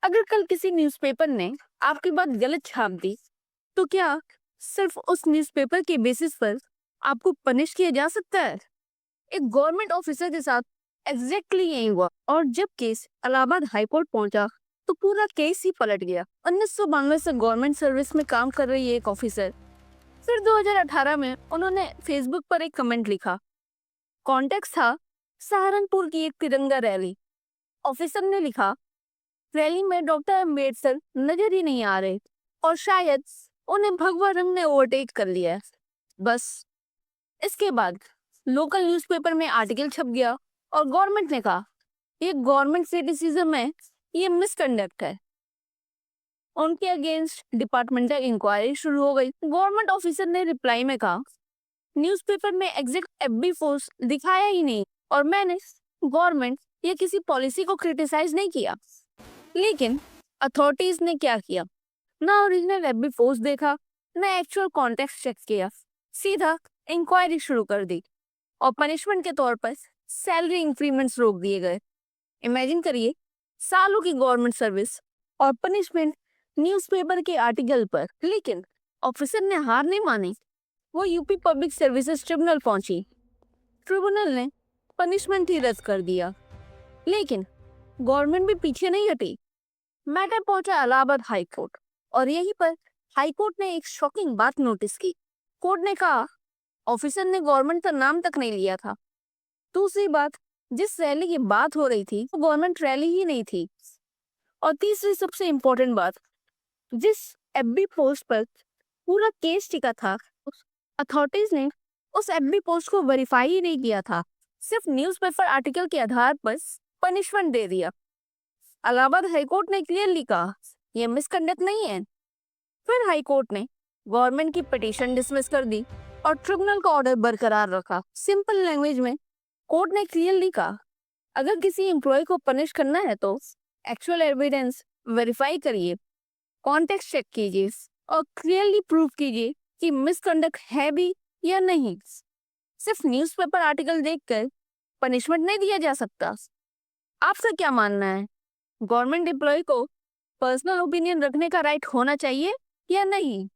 अगर कल किसी न्यूज़पेपर ने आपकी बात गलत छाप दी, तो क्या सिर्फ उस न्यूज़पेपर के बेसिस पर आपको पनिश किया जा सकता है? एक गवर्नमेंट ऑफिसर के साथ एग्जैक्टली यही हुआ और जब केस इलाहाबाद हाई कोर्ट पहुंचा, तो पूरा केस ही पलट गया। 1992 से गवर्नमेंट सर्विस में काम कर रही एक ऑफिसर, फिर 2018 में उन्होंने फेसबुक पर एक कमेंट लिखा। कॉन्टेक्स्ट था सहारनपुर की एक तिरंगा रैली। ऑफिसर ने लिखा, रैली में डॉक्टर अम्बेडकर नजर ही नहीं आ रहे और शायद उन्हें भगवा रंग ने ओवरटेक कर लिया है। बस इसके बाद लोकल न्यूज़पेपर में आर्टिकल छप गया और गवर्नमेंट ने कहा ये गवर्नमेंट क्रिटिसिज्म है, ये मिसकंडक्ट है। उनके अगेंस्ट डिपार्टमेंटल इंक्वायरी शुरू हो गई। गवर्नमेंट ऑफिसर ने रिप्लाई में कहा, न्यूज़पेपर में एग्जैक्ट एफबी फोर्स दिखाया ही नहीं और मैंने गवर्नमेंट या किसी पॉलिसी को क्रिटिसाइज नहीं किया। लेकिन अथॉरिटीज ने क्या किया, ना ओरिजिनल एफबी फोर्स देखा, ना एक्चुअल कॉन्टेक्स्ट चेक किया, सीधा इंक्वायरी शुरू कर दी और पनिशमेंट के तौर पर सैलरी इंक्रीमेंट्स रोक दिए गए। इमेजिन करिए, सालों की गवर्नमेंट सर्विस और पनिशमेंट न्यूज़पेपर के आर्टिकल पर। लेकिन ऑफिसर ने हार नहीं मानी, वो यूपी पब्लिक सर्विसेज ट्रिब्यूनल पहुंची। ट्रिब्यूनल ने पनिशमेंट ही रद्द कर दिया, लेकिन गवर्नमेंट भी पीछे नहीं हटी। मैटर पहुंचा इलाहाबाद हाई कोर्ट और यहीं पर हाई कोर्ट ने एक शॉकिंग बात नोटिस की। कोर्ट ने कहा ऑफिसर ने गवर्नमेंट का नाम तक नहीं लिया था। दूसरी बात, जिस रैली की बात हो रही थी वो गवर्नमेंट रैली ही नहीं थी। और तीसरी सबसे इम्पोर्टेंट बात, जिस एफबी पोस्ट पर पूरा केस टिका था, अथॉरिटीज ने उस एफबी पोस्ट को वेरीफाई ही नहीं किया था, सिर्फ न्यूज़पेपर आर्टिकल के आधार पर पनिशमेंट दे दिया। इलाहाबाद हाईकोर्ट ने क्लियरली कहा यह मिसकंडक्ट नहीं है। फिर हाई कोर्ट ने गवर्नमेंट की पिटीशन डिसमिस कर दी और ट्रिब्यूनल का ऑर्डर बरकरार रखा। सिंपल लैंग्वेज में कोर्ट ने क्लियरली कहा, अगर किसी एम्प्लॉय को पनिश करना है तो एक्चुअल एविडेंस वेरीफाई करिए, कॉन्टेक्स्ट चेक कीजिए और क्लियरली प्रूव कीजिए कि मिसकंडक्ट है भी या नहीं। सिर्फ न्यूज़पेपर आर्टिकल देखकर पनिशमेंट नहीं दिया जा सकता। आपका क्या मानना है, गवर्नमेंट एम्प्लॉय को पर्सनल ओपिनियन रखने का राइट होना चाहिए या नहीं?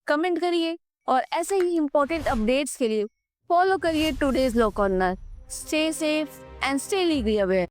कमेंट करिए और ऐसे ही इंपॉर्टेंट अपडेट्स के लिए फॉलो करिए today's law corner. Stay safe and stay legally aware.